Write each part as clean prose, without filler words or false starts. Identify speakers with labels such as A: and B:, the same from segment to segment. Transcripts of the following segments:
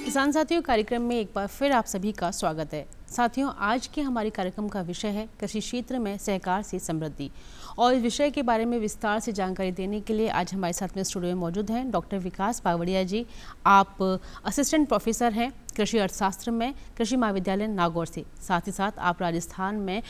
A: किसान साथियों, कार्यक्रम में एक बार फिर आप सभी का स्वागत है। साथियों, आज के हमारे कार्यक्रम का विषय है कृषि क्षेत्र में सहकार से समृद्धि। और इस विषय के बारे में विस्तार से जानकारी देने के लिए आज हमारे साथ में स्टूडियो में मौजूद हैं डॉक्टर विकास पावड़िया जी। आप असिस्टेंट प्रोफेसर हैं कृषि अर्थशास्त्र में कृषि महाविद्यालय नागौर से। साथ ही साथ आप राजस्थान में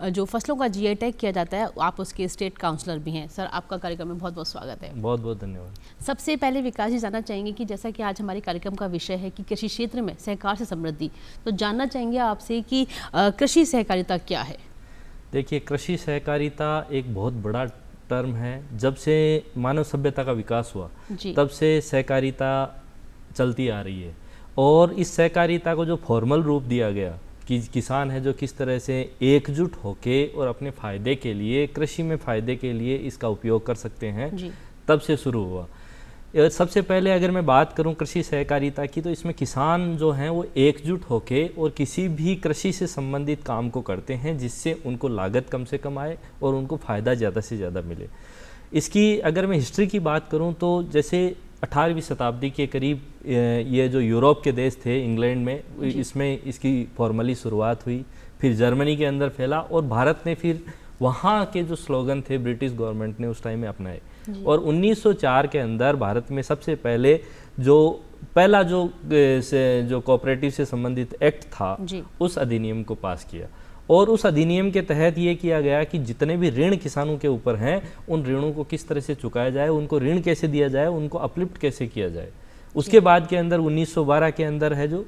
A: जो फसलों का जीआई टैग किया जाता है, आप उसके स्टेट काउंसलर भी हैं। सर, आपका कार्यक्रम में बहुत बहुत स्वागत है।
B: बहुत बहुत धन्यवाद।
A: सबसे पहले विकास जी, जानना चाहेंगे कि जैसा कि आज हमारे कार्यक्रम का विषय है कि कृषि क्षेत्र में सहकार से समृद्धि, तो जानना चाहेंगे आपसे कि कृषि सहकारिता क्या है।
B: देखिए, कृषि सहकारिता एक बहुत बड़ा टर्म है। जब से मानव सभ्यता का विकास हुआ तब से सहकारिता चलती आ रही है। और इस सहकारिता को जो फॉर्मल रूप दिया गया कि किसान है जो किस तरह से एकजुट होके और अपने फ़ायदे के लिए, कृषि में फ़ायदे के लिए इसका उपयोग कर सकते हैं, तब से शुरू हुआ। सबसे पहले अगर मैं बात करूं कृषि सहकारिता की, तो इसमें किसान जो हैं वो एकजुट होके और किसी भी कृषि से संबंधित काम को करते हैं जिससे उनको लागत कम से कम आए और उनको फ़ायदा ज़्यादा से ज़्यादा मिले। इसकी अगर मैं हिस्ट्री की बात करूं तो जैसे 18वीं शताब्दी के करीब ये जो यूरोप के देश थे, इंग्लैंड में, इसमें इसकी फॉर्मली शुरुआत हुई, फिर जर्मनी के अंदर फैला और भारत ने फिर वहाँ के जो स्लोगन थे ब्रिटिश गवर्नमेंट ने उस टाइम में अपनाए। और 1904 के अंदर भारत में सबसे पहले पहला जो कोऑपरेटिव से संबंधित एक्ट था, उस अधिनियम को पास किया। और उस अधिनियम के तहत ये किया गया कि जितने भी ऋण किसानों के ऊपर हैं, उन ऋणों को किस तरह से चुकाया जाए, उनको ऋण कैसे दिया जाए, उनको अपलिफ्ट कैसे किया जाए। उसके बाद के अंदर 1912 के अंदर है जो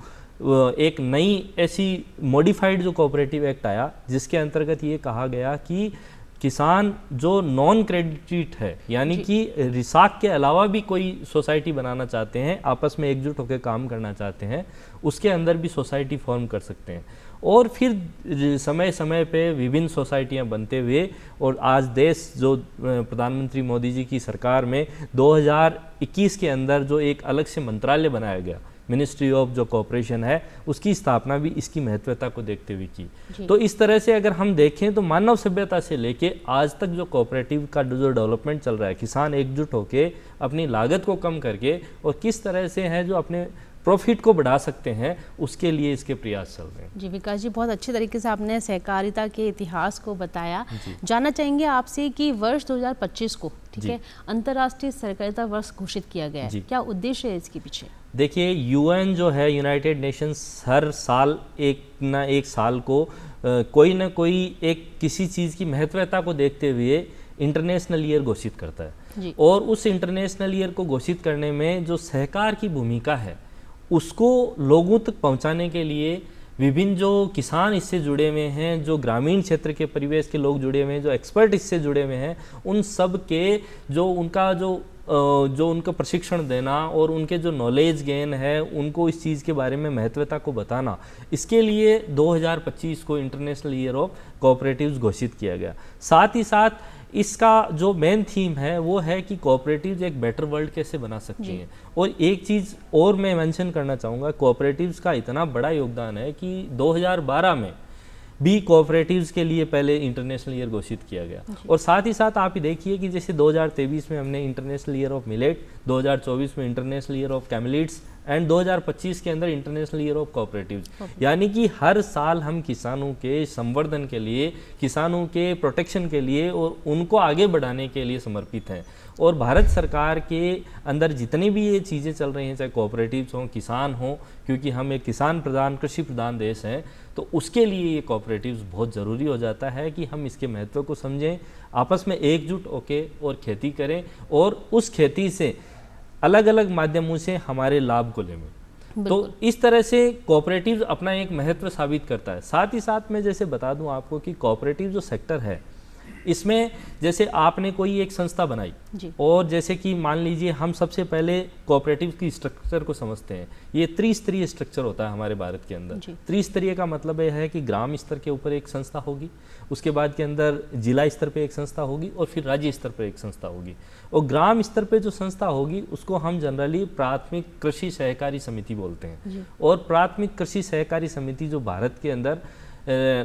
B: एक नई ऐसी मॉडिफाइड जो कोऑपरेटिव एक्ट आया, जिसके अंतर्गत ये कहा गया कि किसान जो नॉन क्रेडिट है, यानी कि रिसाक के अलावा भी कोई सोसाइटी बनाना चाहते हैं, आपस में एकजुट होकर काम करना चाहते हैं, उसके अंदर भी सोसाइटी फॉर्म कर सकते हैं। और फिर समय समय पे विभिन्न सोसाइटियां बनते हुए और आज देश जो प्रधानमंत्री मोदी जी की सरकार में 2021 के अंदर जो एक अलग से मंत्रालय बनाया गया, मिनिस्ट्री ऑफ जो कोऑपरेशन है, उसकी स्थापना भी इसकी महत्वता को देखते हुए की। तो इस तरह से अगर हम देखें तो मानव सभ्यता से लेके आज तक जो कोऑपरेटिव का जो डेवलपमेंट चल रहा है, किसान एकजुट होके अपनी लागत को कम करके और किस तरह से है जो अपने प्रॉफिट को बढ़ा सकते हैं, उसके लिए इसके प्रयास चल रहे हैं।
A: जी विकास जी, बहुत अच्छे तरीके से आपने सहकारिता के इतिहास को बताया। जानना चाहेंगे आपसे कि वर्ष 2025 को, ठीक है, अंतर्राष्ट्रीय सहकारिता वर्ष घोषित किया गया है। क्या उद्देश्य है इसके पीछे?
B: देखिए, यूएन जो है, यूनाइटेड नेशंस, हर साल एक साल को कोई ना कोई एक किसी चीज़ की महत्वता को देखते हुए इंटरनेशनल ईयर घोषित करता है। और उस इंटरनेशनल ईयर को घोषित करने में जो सहकार की भूमिका है, उसको लोगों तक पहुंचाने के लिए विभिन्न जो किसान इससे जुड़े हुए हैं, जो ग्रामीण क्षेत्र के परिवेश के लोग जुड़े हुए हैं, जो एक्सपर्ट इससे जुड़े हुए हैं, उन सब के जो उनका प्रशिक्षण देना और उनके जो नॉलेज गेन है, उनको इस चीज़ के बारे में महत्वता को बताना, इसके लिए 2025 को इंटरनेशनल ईयर ऑफ कोऑपरेटिव्स घोषित किया गया। साथ ही साथ इसका जो मेन थीम है वो है कि कोऑपरेटिव्स एक बेटर वर्ल्ड कैसे बना सकती हैं। और एक चीज़ और मैं मेंशन करना चाहूँगा, कोऑपरेटिव्स का इतना बड़ा योगदान है कि 2012 में भी कोऑपरेटिव्स के लिए पहले इंटरनेशनल ईयर घोषित किया गया। और साथ ही साथ आप ही देखिए कि जैसे 2023 में हमने इंटरनेशनल ईयर ऑफ मिलेट, 2024 में इंटरनेशनल ईयर ऑफ कैमिलिट्स एंड 2025 के अंदर इंटरनेशनल ईयर ऑफ कोऑपरेटिव्स। यानी कि हर साल हम किसानों के संवर्धन के लिए, किसानों के प्रोटेक्शन के लिए और उनको आगे बढ़ाने के लिए समर्पित हैं। और भारत सरकार के अंदर जितनी भी ये चीज़ें चल रही हैं, चाहे कोऑपरेटिव्स हों, किसान हों, क्योंकि हम एक किसान प्रधान, कृषि प्रधान देश हैं, तो उसके लिए ये कोऑपरेटिव्स बहुत ज़रूरी हो जाता है कि हम इसके महत्व को समझें, आपस में एकजुट होकर और खेती करें और उस खेती से अलग अलग माध्यमों से हमारे लाभ को लें। तो इस तरह से कोऑपरेटिव अपना एक महत्व साबित करता है। साथ ही साथ मैं जैसे बता दूं आपको कि कोऑपरेटिव जो सेक्टर है, इसमें जैसे आपने कोई एक संस्था बनाई और जैसे कि मान लीजिए हम सबसे पहले कोऑपरेटिव की स्ट्रक्चर को समझते हैं। ये त्रिस्तरीय स्ट्रक्चर होता है हमारे भारत के अंदर। त्रिस्तरीय का मतलब यह है कि ग्राम स्तर के ऊपर एक संस्था होगी, उसके बाद के अंदर जिला स्तर पे एक संस्था होगी और फिर राज्य स्तर पे एक संस्था होगी। और ग्राम स्तर पे जो संस्था होगी उसको हम जनरली प्राथमिक कृषि सहकारी समिति बोलते हैं। और प्राथमिक कृषि सहकारी समिति जो भारत के अंदर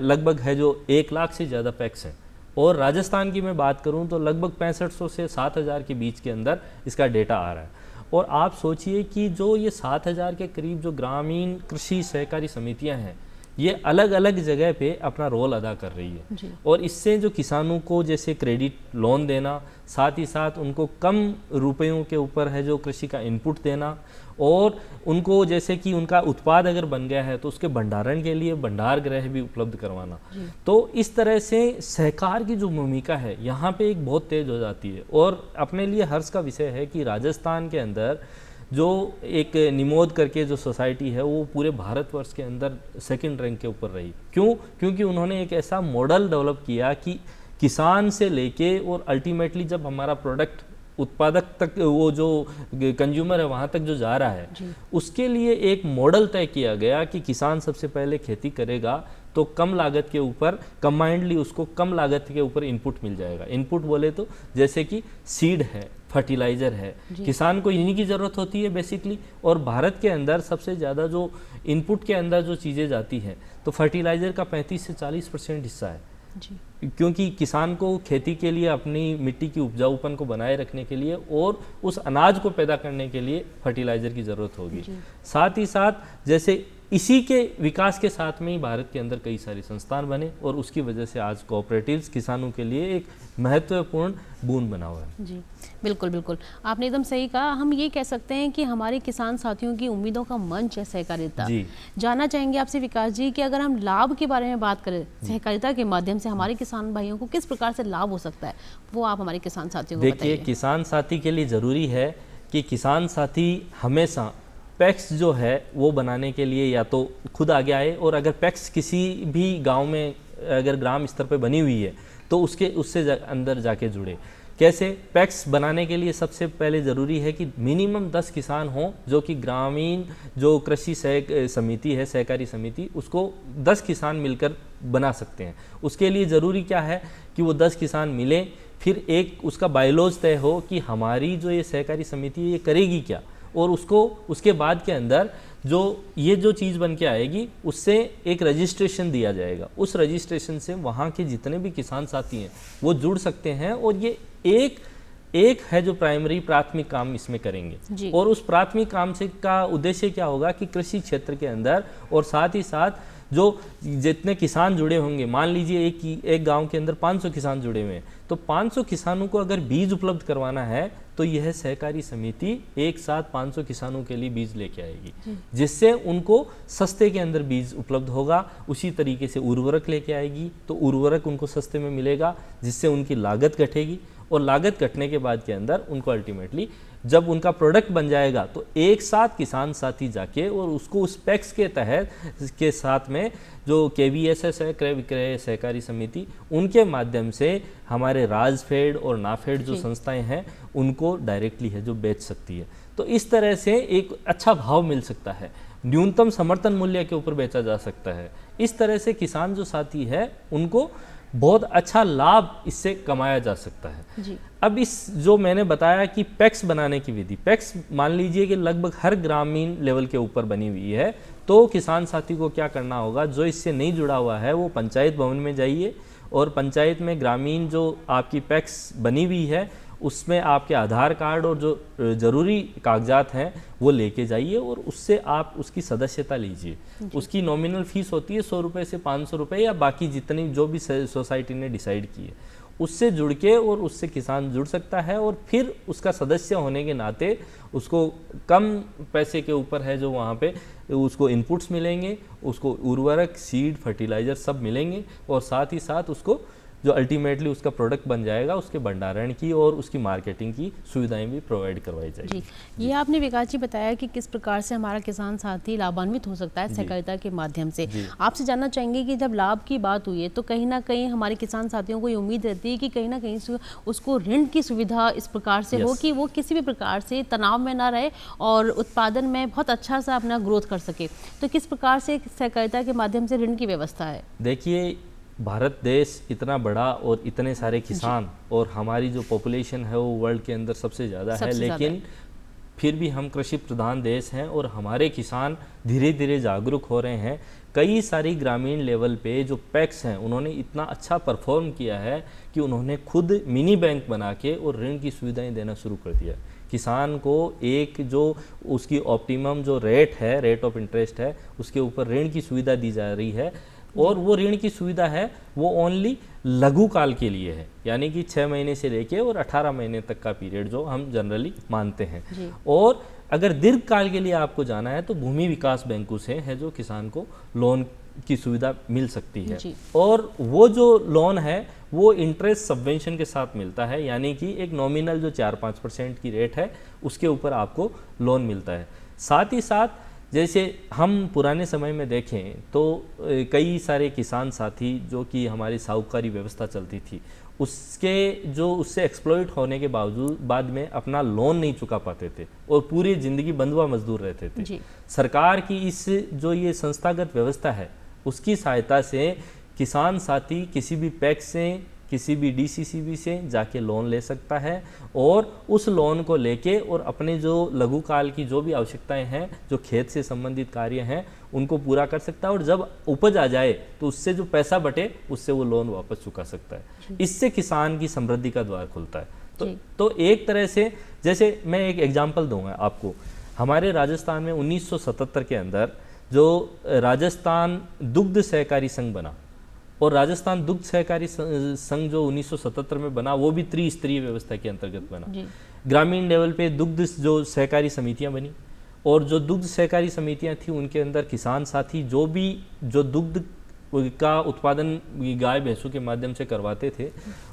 B: लगभग है जो 1 लाख से ज़्यादा पैक्स हैं। और राजस्थान की मैं बात करूं तो लगभग 6500 से 7000 के बीच के अंदर इसका डेटा आ रहा है। और आप सोचिए कि जो ये 7,000 के करीब जो ग्रामीण कृषि सहकारी समितियां हैं, ये अलग अलग जगह पे अपना रोल अदा कर रही है। और इससे जो किसानों को जैसे क्रेडिट लोन देना, साथ ही साथ उनको कम रुपयों के ऊपर है जो कृषि का इनपुट देना, और उनको जैसे कि उनका उत्पाद अगर बन गया है तो उसके भंडारण के लिए भंडार गृह भी उपलब्ध करवाना। तो इस तरह से सहकार की जो भूमिका है यहाँ पे एक बहुत तेज हो जाती है। और अपने लिए हर्ष का विषय है कि राजस्थान के अंदर जो एक निमोद करके जो सोसाइटी है वो पूरे भारतवर्ष के अंदर सेकंड रैंक के ऊपर रही। क्यों? क्योंकि उन्होंने एक ऐसा मॉडल डेवलप किया कि किसान से लेके और अल्टीमेटली जब हमारा प्रोडक्ट उत्पादक तक, वो जो कंज्यूमर है वहाँ तक जो जा रहा है, उसके लिए एक मॉडल तय किया गया कि किसान सबसे पहले खेती करेगा तो कम लागत के ऊपर, कंबाइंडली उसको कम लागत के ऊपर इनपुट मिल जाएगा। इनपुट बोले तो जैसे कि सीड है, फर्टिलाइजर है, किसान को इन्हीं की ज़रूरत होती है बेसिकली। और भारत के अंदर सबसे ज़्यादा जो इनपुट के अंदर जो चीज़ें जाती हैं तो फर्टिलाइज़र का 35 से 40% हिस्सा है जी। क्योंकि किसान को खेती के लिए अपनी मिट्टी की उपजाऊपन को बनाए रखने के लिए और उस अनाज को पैदा करने के लिए फर्टिलाइज़र की ज़रूरत होगी। साथ ही साथ जैसे इसी के विकास के साथ में ही भारत के अंदर कई सारे संस्थान बने और उसकी वजह से आज कोऑपरेटिव्स किसानों के लिए एक महत्वपूर्ण बूंद बना हुआ है।
A: जी बिल्कुल बिल्कुल, आपने एकदम सही कहा। हम ये कह सकते हैं कि हमारे किसान साथियों की उम्मीदों का मंच है सहकारिता। जानना चाहेंगे आपसे विकास जी कि अगर हम लाभ के बारे में बात करें, सहकारिता के माध्यम से हमारे किसान भाइयों को किस प्रकार से लाभ हो सकता है, वो आप हमारे किसान साथियों को बताइए।
B: देखिए, किसान साथी के लिए ज़रूरी है कि किसान साथी हमेशा पैक्स जो है वो बनाने के लिए या तो खुद आगे आए, और अगर पैक्स किसी भी गांव में अगर ग्राम स्तर पे बनी हुई है तो उससे अंदर जाके जुड़े। कैसे? पैक्स बनाने के लिए सबसे पहले ज़रूरी है कि मिनिमम 10 किसान हों, जो कि ग्रामीण जो कृषि समिति है, सहकारी समिति, उसको 10 किसान मिलकर बना सकते हैं। उसके लिए ज़रूरी क्या है कि वो 10 किसान मिलें, फिर एक उसका बायलॉज तय हो कि हमारी जो ये सहकारी समिति है ये करेगी क्या, और उसको उसके बाद के अंदर जो चीज़ बन के आएगी उससे एक रजिस्ट्रेशन दिया जाएगा। उस रजिस्ट्रेशन से वहाँ के जितने भी किसान साथी हैं वो जुड़ सकते हैं, और ये एक है जो प्राथमिक काम इसमें करेंगे। और उस प्राथमिक काम से का उद्देश्य क्या होगा कि कृषि क्षेत्र के अंदर, और साथ ही साथ जो जितने किसान जुड़े होंगे, मान लीजिए एक गांव के अंदर 500 किसान जुड़े हुए हैं, तो 500 किसानों को अगर बीज उपलब्ध करवाना है तो यह सहकारी समिति एक साथ 500 किसानों के लिए बीज लेके आएगी, जिससे उनको सस्ते के अंदर बीज उपलब्ध होगा। उसी तरीके से उर्वरक लेके आएगी तो उर्वरक उनको सस्ते में मिलेगा, जिससे उनकी लागत घटेगी, और लागत घटने के बाद के अंदर उनको अल्टीमेटली जब उनका प्रोडक्ट बन जाएगा तो एक साथ किसान साथी जाके और उसको उस पैक्स के तहत के साथ में जो KVSS है, क्रय विक्रय सहकारी समिति, उनके माध्यम से हमारे राजफेड और नाफेड जो संस्थाएं हैं उनको डायरेक्टली है जो बेच सकती है। तो इस तरह से एक अच्छा भाव मिल सकता है, न्यूनतम समर्थन मूल्य के ऊपर बेचा जा सकता है। इस तरह से किसान जो साथी है उनको बहुत अच्छा लाभ इससे कमाया जा सकता है जी। अब इस जो मैंने बताया कि पैक्स बनाने की विधि, पैक्स मान लीजिए कि लगभग हर ग्रामीण लेवल के ऊपर बनी हुई है, तो किसान साथी को क्या करना होगा, जो इससे नहीं जुड़ा हुआ है वो पंचायत भवन में जाइए, और पंचायत में ग्रामीण जो आपकी पैक्स बनी हुई है उसमें आपके आधार कार्ड और जो ज़रूरी कागजात हैं वो लेके जाइए, और उससे आप उसकी सदस्यता लीजिए। उसकी नॉमिनल फीस होती है 100 रुपये से 500 रुपये, या बाकी जितनी जो भी सोसाइटी ने डिसाइड की है उससे जुड़ के, और उससे किसान जुड़ सकता है, और फिर उसका सदस्य होने के नाते उसको कम पैसे के ऊपर है जो वहाँ पे उसको इनपुट्स मिलेंगे, उसको उर्वरक, सीड, फर्टिलाइज़र सब मिलेंगे, और साथ ही साथ उसको जो अल्टीमेटली उसका प्रोडक्ट बन जाएगा उसके भंडारण की और उसकी मार्केटिंग की सुविधाएं भी प्रोवाइड करवाई जाएगी।
A: जी, ये आपने विकास जी बताया कि किस प्रकार से हमारा किसान साथी लाभान्वित हो सकता है सहकारिता के माध्यम से। आपसे जानना चाहेंगे कि जब लाभ की बात हुई है तो कहीं ना कहीं हमारे किसान साथियों को ये उम्मीद रहती है कि कहीं ना कहीं उसको ऋण की सुविधा इस प्रकार से हो कि वो किसी भी प्रकार से तनाव में ना रहे और उत्पादन में बहुत अच्छा सा अपना ग्रोथ कर सके। तो किस प्रकार से सहकारिता के माध्यम से ऋण की व्यवस्था है?
B: देखिए, भारत देश इतना बड़ा और इतने सारे किसान, और हमारी जो पॉपुलेशन है वो वर्ल्ड के अंदर सबसे ज़्यादा है, लेकिन फिर भी हम कृषि प्रधान देश हैं और हमारे किसान धीरे धीरे जागरूक हो रहे हैं। कई सारी ग्रामीण लेवल पे जो पैक्स हैं उन्होंने इतना अच्छा परफॉर्म किया है कि उन्होंने खुद मिनी बैंक बना के और ऋण की सुविधाएं देना शुरू कर दिया। किसान को एक जो उसकी ऑप्टिमम जो रेट है, रेट ऑफ इंटरेस्ट है, उसके ऊपर ऋण की सुविधा दी जा रही है। और वो ऋण की सुविधा है वो ओनली लघु काल के लिए है, यानी कि 6 महीने से लेके और 18 महीने तक का पीरियड जो हम जनरली मानते हैं। और अगर दीर्घ काल के लिए आपको जाना है तो भूमि विकास बैंकों से है जो किसान को लोन की सुविधा मिल सकती है। और वो जो लोन है वो इंटरेस्ट सबवेंशन के साथ मिलता है, यानी कि एक नॉमिनल जो 4-5% की रेट है उसके ऊपर आपको लोन मिलता है। साथ ही साथ जैसे हम पुराने समय में देखें तो कई सारे किसान साथी जो कि हमारी साहूकारी व्यवस्था चलती थी उससे एक्सप्लॉइट होने के बावजूद बाद में अपना लोन नहीं चुका पाते थे और पूरी जिंदगी बंधुआ मजदूर रहते थे। सरकार की इस जो ये संस्थागत व्यवस्था है उसकी सहायता से किसान साथी किसी भी पैक्स से, किसी भी डीसीसीबी से जाके लोन ले सकता है और उस लोन को लेके और अपने जो लघु काल की जो भी आवश्यकताएं हैं, जो खेत से संबंधित कार्य हैं, उनको पूरा कर सकता है। और जब उपज आ जाए तो उससे जो पैसा बटे उससे वो लोन वापस चुका सकता है। इससे किसान की समृद्धि का द्वार खुलता है। तो एक तरह से, जैसे मैं एक एग्जाम्पल दूंगा आपको, हमारे राजस्थान में 1977 के अंदर जो राजस्थान दुग्ध सहकारी संघ बना, और राजस्थान दुग्ध सहकारी संघ जो 1977 में बना वो भी त्रिस्तरीय व्यवस्था के अंतर्गत बना। ग्रामीण लेवल पे दुग्ध जो सहकारी समितियां बनी, और जो दुग्ध सहकारी समितियां थी उनके अंदर किसान साथी जो दुग्ध का उत्पादन गाय भैंसों के माध्यम से करवाते थे,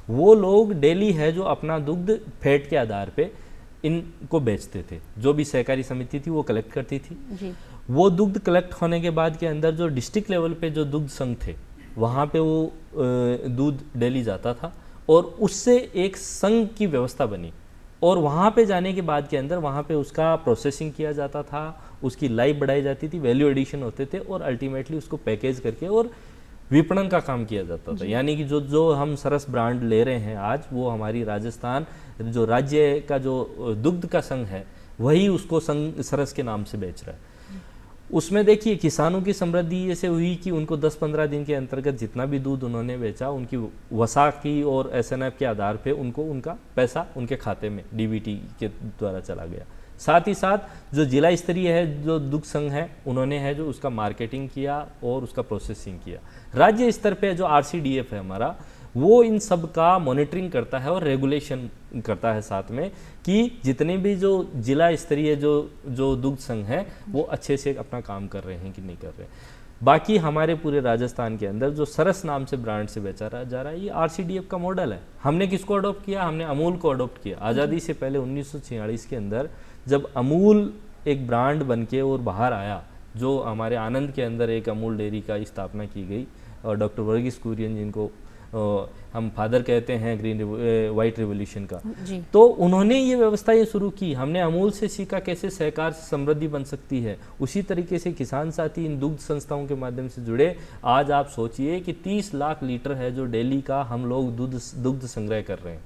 B: वो लोग डेली है जो अपना दुग्ध फैट के आधार पे इनको बेचते थे। जो भी सहकारी समिति थी वो कलेक्ट करती थी। वो दुग्ध कलेक्ट होने के बाद के अंदर जो डिस्ट्रिक्ट लेवल पे जो दुग्ध संघ थे वहाँ पे वो दूध डेली जाता था और उससे एक संघ की व्यवस्था बनी। और वहाँ पे जाने के बाद के अंदर वहाँ पे उसका प्रोसेसिंग किया जाता था, उसकी लाइफ बढ़ाई जाती थी, वैल्यू एडिशन होते थे और अल्टीमेटली उसको पैकेज करके और विपणन का काम किया जाता था। यानी कि जो हम सरस ब्रांड ले रहे हैं आज, वो हमारी राजस्थान जो राज्य का जो दुग्ध का संघ है वही उसको संघ सरस के नाम से बेच रहा है। उसमें देखिए किसानों की समृद्धि ऐसे हुई कि उनको 10-15 दिन के अंतर्गत जितना भी दूध उन्होंने बेचा उनकी वसा की और एसएनएफ के आधार पे उनको उनका पैसा उनके खाते में डीबीटी के द्वारा चला गया। साथ ही साथ जो जिला स्तरीय है जो दुग्ध संघ है उन्होंने है जो उसका मार्केटिंग किया और उसका प्रोसेसिंग किया। राज्य स्तर पे जो आरसीडीएफ है हमारा, वो इन सब का मॉनिटरिंग करता है और रेगुलेशन करता है साथ में कि जितने भी जो जिला स्तरीय जो दुग्ध संघ है वो अच्छे से अपना काम कर रहे हैं कि नहीं कर रहे हैं। बाकी हमारे पूरे राजस्थान के अंदर जो सरस नाम से ब्रांड से बेचा जा रहा है, ये आरसीडीएफ का मॉडल है। हमने किसको अडॉप्ट किया? हमने अमूल को अडॉप्ट किया। आज़ादी से पहले 1946 के अंदर जब अमूल एक ब्रांड बनके और बाहर आया, जो हमारे आनंद के अंदर एक अमूल डेयरी का स्थापना की गई और डॉक्टर वर्गीस कुरियन जिनको हम फादर कहते हैं वाइट रिवॉल्यूशन का, तो उन्होंने ये व्यवस्थाएं शुरू की। हमने अमूल से सीखा कैसे सहकार से समृद्धि बन सकती है। उसी तरीके से किसान साथी इन दुग्ध संस्थाओं के माध्यम से जुड़े। आज आप सोचिए कि 30 लाख लीटर है जो डेली का हम लोग दुग्ध संग्रह कर रहे हैं।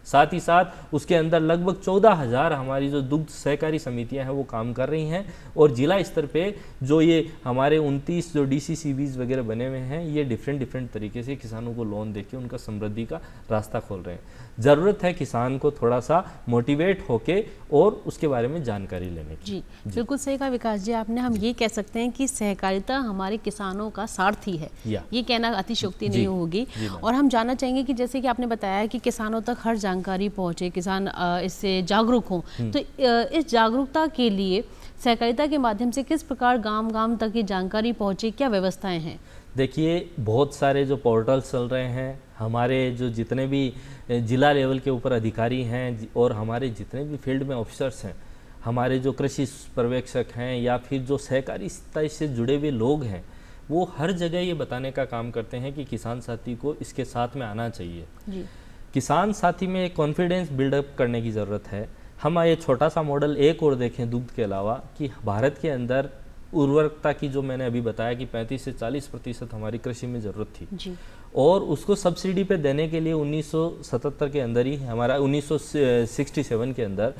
B: साथ ही साथ उसके अंदर लगभग 14,000 हमारी जो दुग्ध सहकारी समितियां हैं वो काम कर रही हैं। और जिला स्तर पे जो ये हमारे 29 जो डीसीसीबीज वगैरह बने हुए हैं, ये डिफरेंट तरीके से किसानों को लोन देके उनका समृद्धि का रास्ता खोल रहे हैं। ज़रूरत है किसान को थोड़ा सा मोटिवेट होके और उसके बारे में जानकारी लेने की।
A: जी बिल्कुल सही कहा विकास जी आपने। हम ये कह सकते हैं कि सहकारिता हमारे किसानों का सारथी है, ये कहना अतिशयोक्ति नहीं होगी। और हम जानना चाहेंगे कि जैसे कि आपने बताया कि किसानों तक हर जानकारी पहुंचे, किसान इससे जागरूक हों, तो इस जागरूकता के लिए सहकारिता के माध्यम से किस प्रकार गांव-गांव तक ये जानकारी पहुंचे, क्या व्यवस्थाएं हैं?
B: देखिए बहुत सारे जो पोर्टल्स चल रहे हैं, हमारे जो जितने भी जिला लेवल के ऊपर अधिकारी हैं और हमारे जितने भी फील्ड में ऑफिसर्स हैं, हमारे जो कृषि पर्यवेक्षक हैं या फिर जो सहकारिता से जुड़े हुए लोग हैं, वो हर जगह ये बताने का काम करते हैं कि किसान साथी को इसके साथ में आना चाहिए। किसान साथी में कॉन्फिडेंस बिल्डअप करने की ज़रूरत है। हम ये छोटा सा मॉडल एक और देखें दुग्ध के अलावा कि भारत के अंदर उर्वरकता की जो मैंने अभी बताया कि 35 से 40% हमारी कृषि में ज़रूरत थी और उसको सब्सिडी पे देने के लिए 1977 के अंदर ही हमारा 1967 के अंदर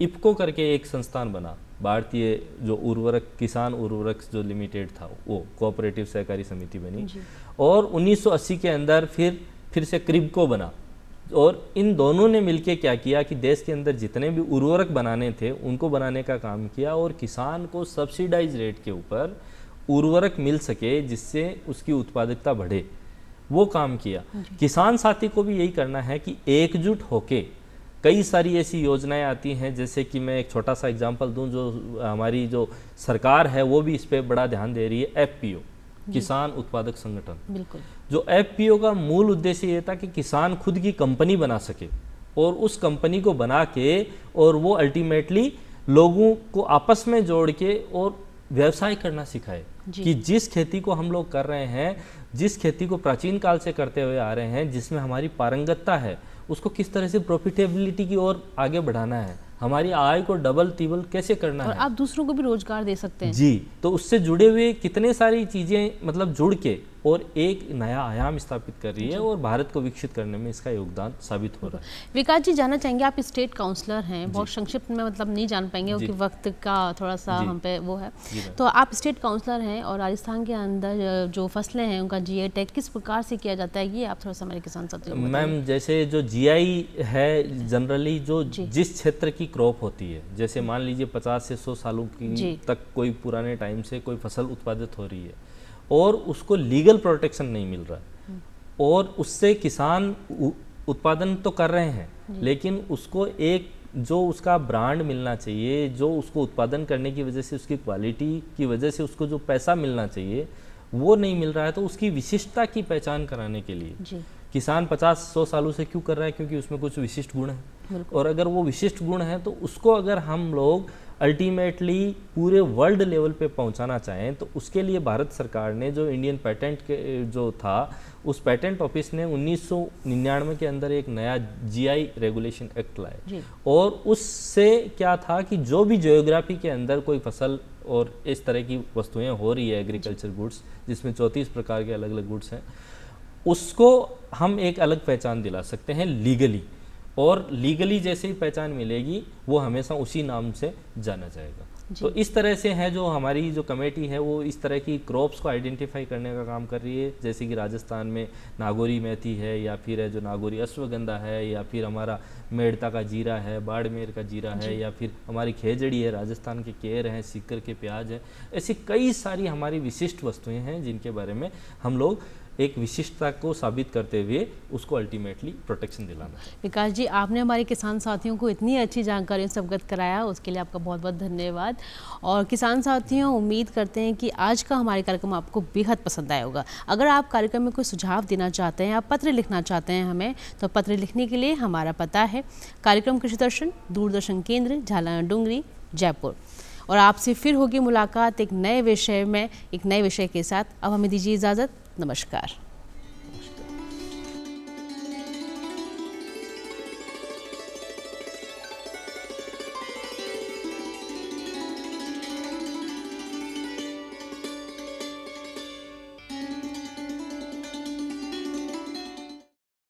B: इफ्को करके एक संस्थान बना, भारतीय जो उर्वरक किसान उर्वरक जो लिमिटेड था, वो कोऑपरेटिव सहकारी समिति बनी। और 1980 के अंदर फिर से क्रिबको बना, और इन दोनों ने मिलके क्या किया कि देश के अंदर जितने भी उर्वरक बनाने थे उनको बनाने का काम किया और किसान को सब्सिडाइज रेट के ऊपर उर्वरक मिल सके जिससे उसकी उत्पादकता बढ़े, वो काम किया। किसान साथी को भी यही करना है कि एकजुट होके कई सारी ऐसी योजनाएं आती हैं, जैसे कि मैं एक छोटा सा एग्जांपल दूं, जो हमारी जो सरकार है वो भी इस पे बड़ा ध्यान दे रही है, एफपीओ, किसान उत्पादक संगठन।
A: बिल्कुल।
B: जो एफपीओ का मूल उद्देश्य ये था कि किसान खुद की कंपनी बना सके और उस कंपनी को बना के और वो अल्टीमेटली लोगों को आपस में जोड़ के और व्यवसाय करना सिखाए कि जिस खेती को हम लोग कर रहे हैं, जिस खेती को प्राचीन काल से करते हुए आ रहे हैं, जिसमें हमारी पारंगतता है, उसको किस तरह से प्रॉफिटेबिलिटी की ओर आगे बढ़ाना है, हमारी आय को डबल तिबल कैसे करना है।
A: और आप दूसरों को भी रोजगार दे सकते हैं।
B: जी, तो उससे जुड़े हुए कितने सारी चीजें मतलब जुड़ के और एक नया आयाम स्थापित कर रही है और भारत को विकसित करने में इसका योगदान साबित हो रहा है।
A: विकास जी, जानना चाहेंगे, आप स्टेट काउंसलर हैं, बहुत संक्षिप्त में मतलब नहीं जान पाएंगे क्योंकि वक्त का थोड़ा सा हम पे वो है, तो आप स्टेट काउंसलर हैं और राजस्थान के अंदर जो फसलें हैं उनका जीआई टैग किस प्रकार से किया जाता है, ये आप थोड़ा सा हमारे किसान साथियों को बताइए।
B: मैम, जैसे जो जीआई है जनरली जो जिस क्षेत्र की क्रॉप होती है, जैसे मान लीजिए 50 से 100 सालों की तक कोई पुराने टाइम से कोई फसल उत्पादित हो रही है और उसको लीगल प्रोटेक्शन नहीं मिल रहा और उससे किसान उत्पादन तो कर रहे हैं लेकिन उसको एक जो उसका ब्रांड मिलना चाहिए, जो उसको उत्पादन करने की वजह से उसकी क्वालिटी की वजह से उसको जो पैसा मिलना चाहिए वो नहीं मिल रहा है, तो उसकी विशिष्टता की पहचान कराने के लिए किसान 50-100 सालों से क्यों कर रहा है, क्योंकि उसमें कुछ विशिष्ट गुण है और अगर वो विशिष्ट गुण है तो उसको अगर हम लोग अल्टीमेटली पूरे वर्ल्ड लेवल पे पहुंचाना चाहें तो उसके लिए भारत सरकार ने जो इंडियन पेटेंट के जो था, उस पेटेंट ऑफिस ने 1999 के अंदर एक नया जीआई रेगुलेशन एक्ट लाया और उससे क्या था कि जो भी जियोग्राफी के अंदर कोई फसल और इस तरह की वस्तुएं हो रही है, एग्रीकल्चर गुड्स जिसमें 34 प्रकार के अलग अलग गुड्स हैं, उसको हम एक अलग पहचान दिला सकते हैं लीगली, और लीगली जैसे ही पहचान मिलेगी वो हमेशा उसी नाम से जाना जाएगा। तो इस तरह से है जो हमारी जो कमेटी है वो इस तरह की क्रॉप्स को आइडेंटिफाई करने का काम कर रही है, जैसे कि राजस्थान में नागौरी मेथी है, या फिर है जो नागौरी अश्वगंधा है, या फिर हमारा मेड़ता का जीरा है, बाड़मेर का जीरा है, या फिर हमारी खेजड़ी है, राजस्थान के केर हैं, सीकर के प्याज है। ऐसी कई सारी हमारी विशिष्ट वस्तुएं हैं जिनके बारे में हम लोग एक विशिष्टता को साबित करते हुए उसको अल्टीमेटली प्रोटेक्शन दिलाना है।
A: विकास जी, आपने हमारे किसान साथियों को इतनी अच्छी जानकारियों से अवगत कराया, उसके लिए आपका बहुत बहुत धन्यवाद। और किसान साथियों, उम्मीद करते हैं कि आज का हमारे कार्यक्रम आपको बेहद पसंद आया होगा। अगर आप कार्यक्रम में कोई सुझाव देना चाहते हैं, आप पत्र लिखना चाहते हैं हमें, तो पत्र लिखने के लिए हमारा पता है कार्यक्रम कृषि दर्शन, दूरदर्शन केंद्र, झालाना डुंगरी, जयपुर। और आपसे फिर होगी मुलाकात एक नए विषय में, एक नए विषय के साथ। अब हमें दीजिए इजाज़त। नमस्कार।